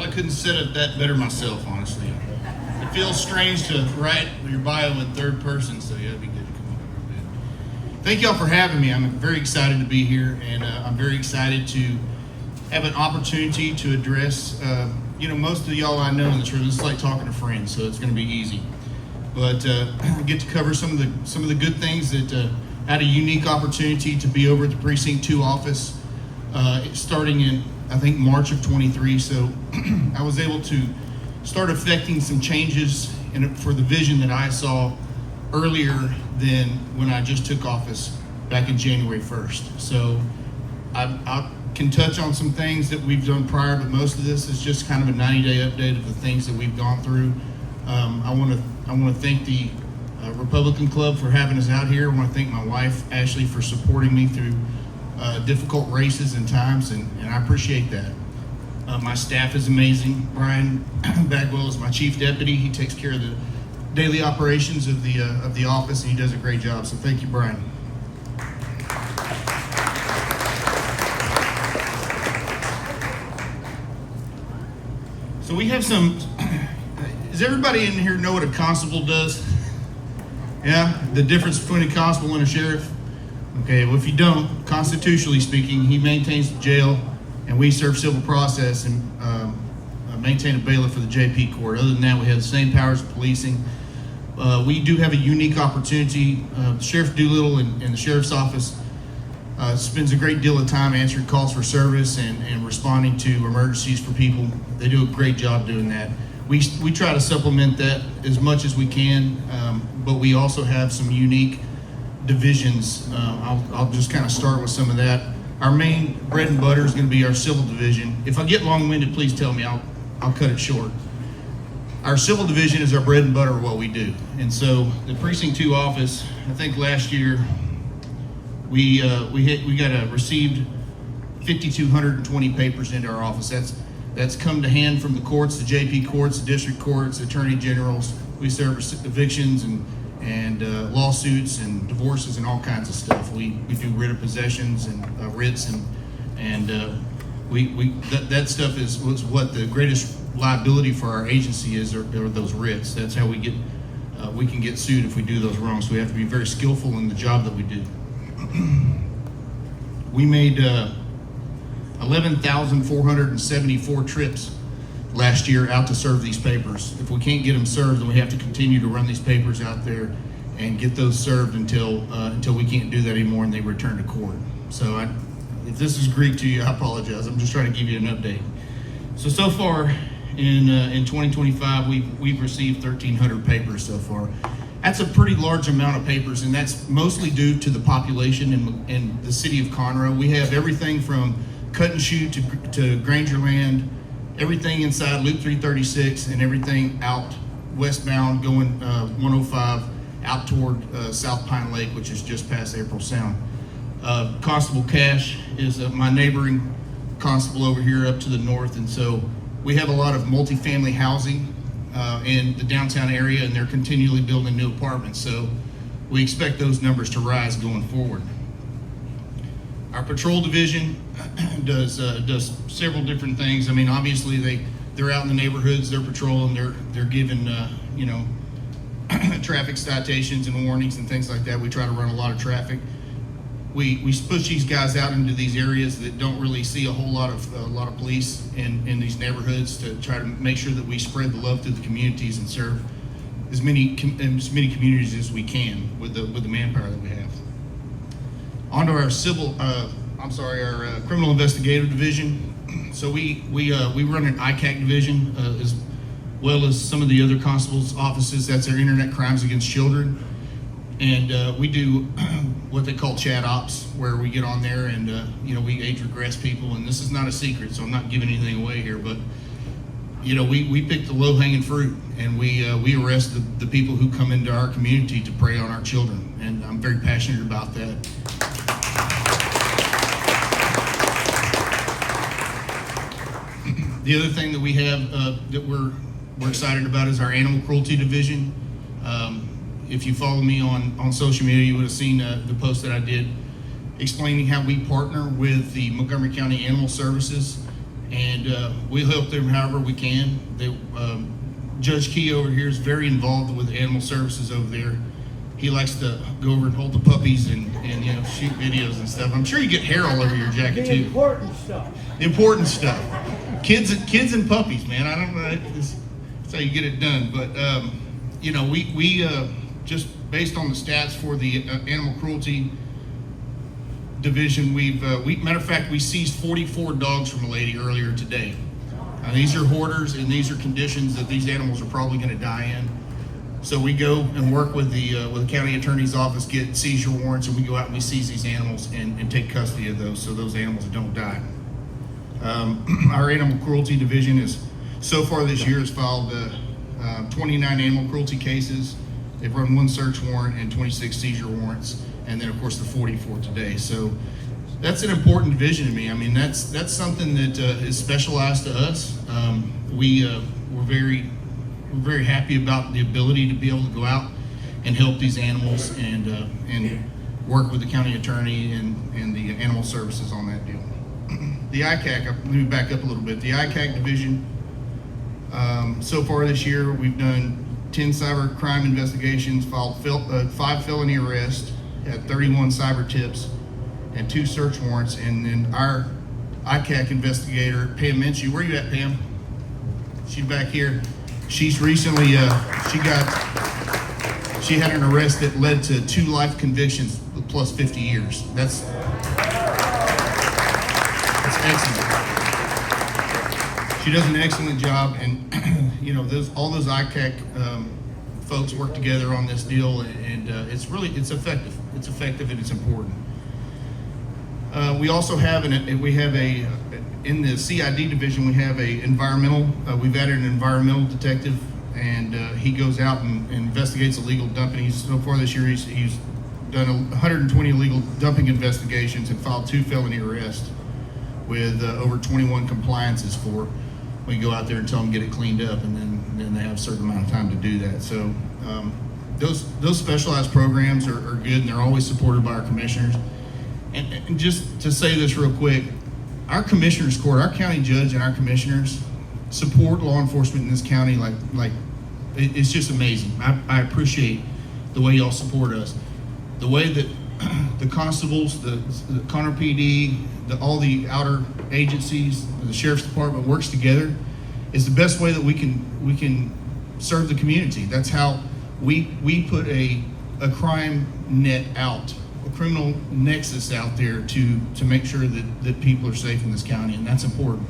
Well, I couldn't set it that better myself, honestly. It feels strange to write your bio in third person, so yeah, it'd be good to come up a little bit. Thank y'all for having me. I'm very excited to be here, and I'm very excited to have an opportunity to address, most of y'all I know in this room. It's like talking to friends, so it's going to be easy. But I get to cover some of the good things that I had a unique opportunity to be over at the Precinct 2 office starting in, I think, March of 23. So I was able to start affecting some changes for the vision that I saw earlier than when I just took office back in January 1st. So I can touch on some things that we've done prior, but most of this is just kind of a 90-day update of the things that we've gone through. I want to thank the Republican Club for having us out here. I want to thank my wife, Ashley, for supporting me through difficult races and times, and I appreciate that. My staff is amazing. Brian Bagwell is my chief deputy. He takes care of the daily operations of the office, and he does a great job. So thank you, Brian. So we have some. Does everybody in here know what a constable does? Yeah, the difference between a constable and a sheriff. Okay, well, if you don't, constitutionally speaking, he maintains the jail, and we serve civil process and maintain a bailiff for the JP court. Other than that, we have the same powers of policing. We do have a unique opportunity. Sheriff Doolittle in the sheriff's office spends a great deal of time answering calls for service and responding to emergencies for people. They do a great job doing that. We try to supplement that as much as we can, but we also have some unique divisions. I'll just kind of start with some of that. Our main bread and butter is going to be our civil division. If I get long-winded, please tell me. I'll cut it short. Our civil division is our bread and butter of what we do. And so the Precinct 2 office, I think last year we received 5,220 papers into our office. That's come to hand from the courts, the JP courts, the district courts, attorney generals. We serve evictions and lawsuits and divorces and all kinds of stuff. We do writ of possessions and writs and that stuff was what the greatest liability for our agency is, are those writs. That's how we can get sued if we do those wrong. So we have to be very skillful in the job that we do. We made 11,474 trips last year out to serve these papers. If we can't get them served, then we have to continue to run these papers out there and get those served until we can't do that anymore and they return to court. So if this is Greek to you, I apologize. I'm just trying to give you an update. So far in 2025, we've received 1,300 papers so far. That's a pretty large amount of papers, and that's mostly due to the population in the city of Conroe. We have everything from cut and shoot to Grangerland, everything inside Loop 336, and everything out westbound going 105 out toward South Pine Lake, which is just past April Sound. Constable Cash is my neighboring constable over here up to the north, and so we have a lot of multifamily housing in the downtown area, and they're continually building new apartments, so we expect those numbers to rise going forward. Our patrol division does several different things. I mean, obviously they're out in the neighborhoods, they're patrolling, they're giving traffic citations and warnings and things like that. We try to run a lot of traffic. We push these guys out into these areas that don't really see a whole lot of police in these neighborhoods to try to make sure that we spread the love through the communities and serve as many communities as we can with the manpower that we have. Onto our our criminal investigative division. So we run an ICAC division as well as some of the other constables' offices. That's our Internet Crimes Against Children. And we do what they call chat ops, where we get on there and we age regress people. And this is not a secret, so I'm not giving anything away here. But we pick the low-hanging fruit, and we arrest the people who come into our community to prey on our children. And I'm very passionate about that. The other thing that we have that we're excited about is our animal cruelty division. If you follow me on social media, you would have seen the post that I did explaining how we partner with the Montgomery County Animal Services and we'll help them however we can. Judge Key over here is very involved with animal services over there. He likes to go over and hold the puppies and shoot videos and stuff. I'm sure you get hair all over your jacket too. The important stuff. The important stuff. Kids and puppies, man. I don't know. That's how you get it done. But we just based on the stats for the animal cruelty division, matter of fact, we seized 44 dogs from a lady earlier today. These are hoarders, and these are conditions that these animals are probably going to die in. So we go and work with the county attorney's office, get seizure warrants, and we go out and we seize these animals and take custody of those, so those animals don't die. Our animal cruelty division so far this year has filed 29 animal cruelty cases. They've run 1 search warrant and 26 seizure warrants, and then of course the 44 today. So that's an important division to me. I mean, that's something that is specialized to us. We're very happy about the ability to be able to go out and help these animals and work with the county attorney and the animal services on that deal. The ICAC, let me back up a little bit. The ICAC division, so far this year, we've done 10 cyber crime investigations, filed 5 felony arrests, had 31 cyber tips, and 2 search warrants. And then our ICAC investigator, Pam Minshew, where you at, Pam? She's back here. She's recently, she had an arrest that led to 2 life convictions plus 50 years. That's excellent. She does an excellent job, and all those ICAC folks work together on this deal, and it's effective. It's effective and it's important. We also have in the CID division, we have we've added an environmental detective, and he goes out and investigates illegal dumping. So far this year, he's done 120 illegal dumping investigations and filed 2 felony arrests with over 21 compliances for. We go out there and tell them get it cleaned up, and then they have a certain amount of time to do that. So those specialized programs are good, and they're always supported by our commissioners. And just to say this real quick, our commissioners court, our county judge and our commissioners support law enforcement in this county like it's just amazing. I appreciate the way y'all support us. The way that the constables, the Conner PD, all the outer agencies, the sheriff's department works together is the best way that we can serve the community. That's how we put a crime net out, a criminal nexus out there to make sure that people are safe in this county, and that's important.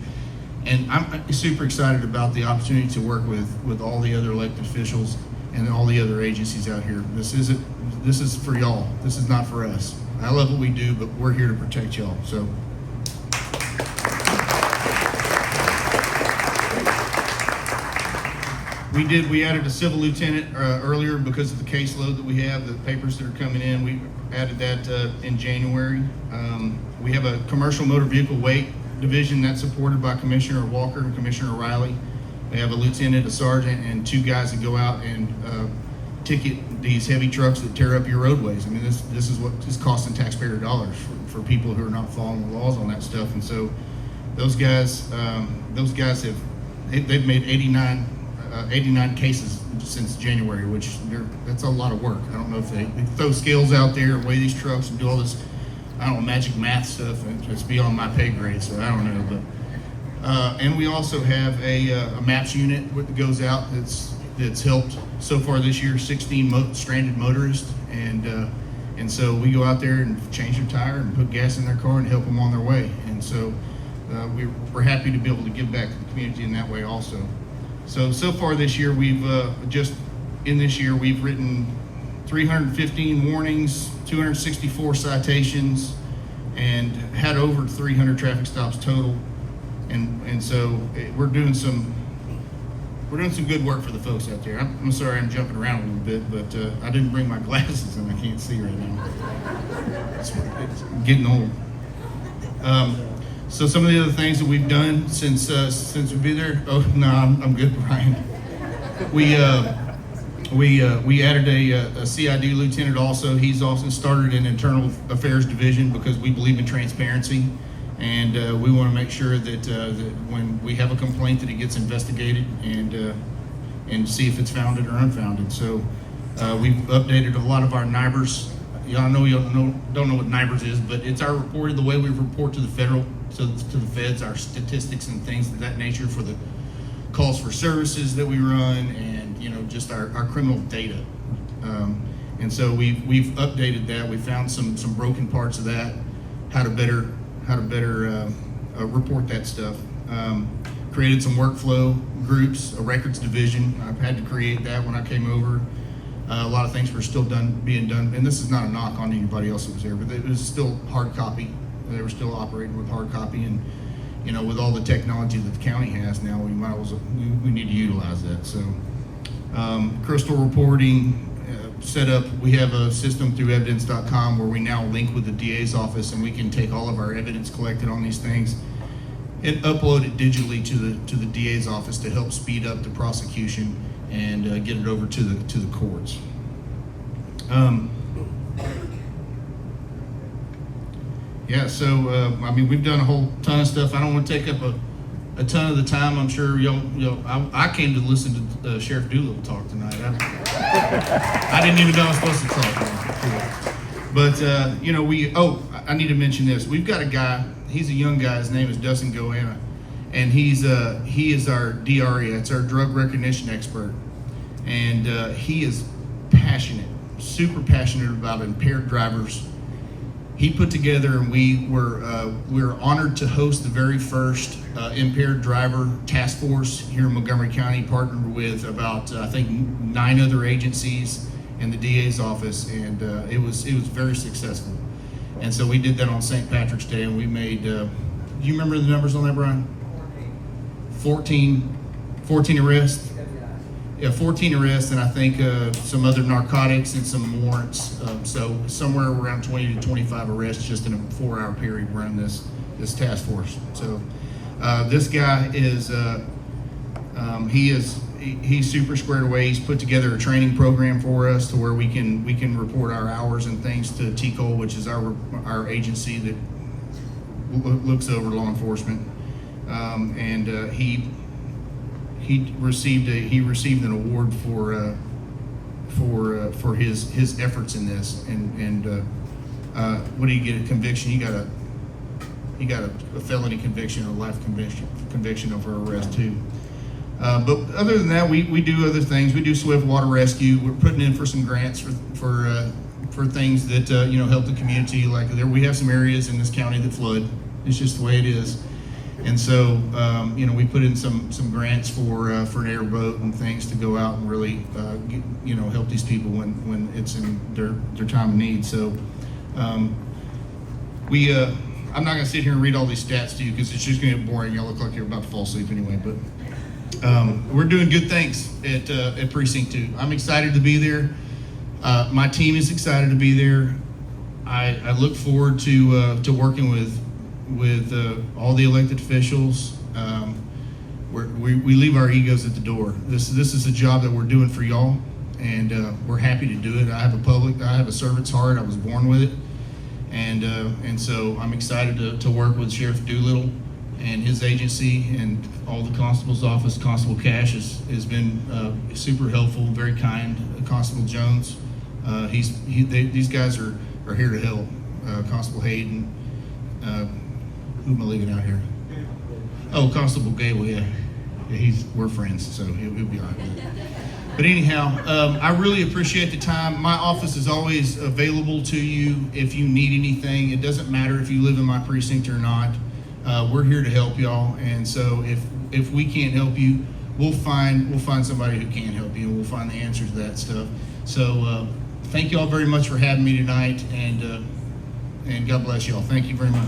And I'm super excited about the opportunity to work with all the other elected officials and all the other agencies out here. This is for y'all. This is not for us. I love what we do, but we're here to protect y'all. So. We added a civil lieutenant earlier because of the caseload that we have, the papers that are coming in. We added that in January. We have a commercial motor vehicle weight division that's supported by Commissioner Walker and Commissioner Riley. We have a lieutenant, a sergeant, and 2 guys that go out and ticket these heavy trucks that tear up your roadways. I mean, this is what is costing taxpayer dollars for people who are not following the laws on that stuff. And so those guys they've made 89 cases since January, which that's a lot of work. I don't know if they throw scales out there and weigh these trucks and do all this, I don't know, magic math stuff. It's beyond my pay grade, so I don't know. But and we also have a MAPS unit that goes out that's helped so far this year 16 stranded motorists, and so we go out there and change their tire and put gas in their car and help them on their way. And so we're happy to be able to give back to the community in that way also. So far this year, we've written 315 warnings, 264 citations, and had over 300 traffic stops total. And so we're doing some good work for the folks out there. I'm sorry I'm jumping around a little bit, but I didn't bring my glasses and I can't see right now. It's getting old. So some of the other things that we've done since we've been there. Oh no, I'm good, Brian. We added a CID lieutenant also. He's also started an internal affairs division because we believe in transparency, and we want to make sure that, that when we have a complaint that it gets investigated and see if it's founded or unfounded. So we've updated a lot of our NIBRs. Y'all know don't know what NIBRs is, but it's our report, the way we report to the federal, to the feds, our statistics and things of that nature for the calls for services that we run, and just our criminal data. And so we've updated that. We found some broken parts of that, how to better report that stuff. Created some workflow groups, a records division. I've had to create that when I came over. A lot of things were still being done, and this is not a knock on anybody else that was there, but it was still hard copy. They were still operating with hard copy, and with all the technology that the county has now, we need to utilize that. So, crystal reporting set up. We have a system through evidence.com where we now link with the DA's office, and we can take all of our evidence collected on these things and upload it digitally to the DA's office to help speed up the prosecution and get it over to the courts. Yeah, so we've done a whole ton of stuff. I don't want to take up a ton of the time. I'm sure I came to listen to Sheriff Doolittle talk tonight. I didn't even know I was supposed to talk. But I need to mention this. We've got a guy. He's a young guy. His name is Dustin Goanna, and he is our DRE. It's our drug recognition expert, and he is passionate, super passionate about impaired drivers. He put together, and we were honored to host the very first impaired driver task force here in Montgomery County, partnered with about I think 9 other agencies and the DA's office, and it was very successful. And so we did that on St. Patrick's Day, and we made. Do you remember the numbers on that, Brian? 14 arrests. Yeah, 14 arrests, and I think some other narcotics and some warrants. So somewhere around 20 to 25 arrests just in a 4-hour period running this task force. So this guy is he's super squared away. He's put together a training program for us to where we can report our hours and things to TCOL, which is our agency that looks over law enforcement, and he received an award for his efforts in this, and what do you get, a conviction? He got a felony conviction, a life conviction over arrest too. But other than that, we do other things. We do swift water rescue. We're putting in for some grants for things that help the community. Like we have some areas in this county that flood. It's just the way it is. And so, we put in some grants for an airboat and things to go out and really, help these people when it's in their time of need. So, I'm not going to sit here and read all these stats to you because it's just going to get boring. Y'all look like you're about to fall asleep anyway. But we're doing good things at Precinct 2. I'm excited to be there. My team is excited to be there. I look forward to working with all the elected officials. We leave our egos at the door. This is a job that we're doing for y'all, and we're happy to do it. I have a servant's heart. I was born with it, and so I'm excited to work with Sheriff Doolittle and his agency and all the constable's office. Constable Cash has been super helpful, very kind. Constable Jones, these guys are here to help. Constable Hayden. Who am I leaving out here? Oh, Constable Gable, yeah. We're friends, so he'll be all right with it. But anyhow, I really appreciate the time. My office is always available to you if you need anything. It doesn't matter if you live in my precinct or not. We're here to help y'all, and so if we can't help you, we'll find somebody who can help you, and we'll find the answers to that stuff. So thank you all very much for having me tonight, and God bless y'all. Thank you very much.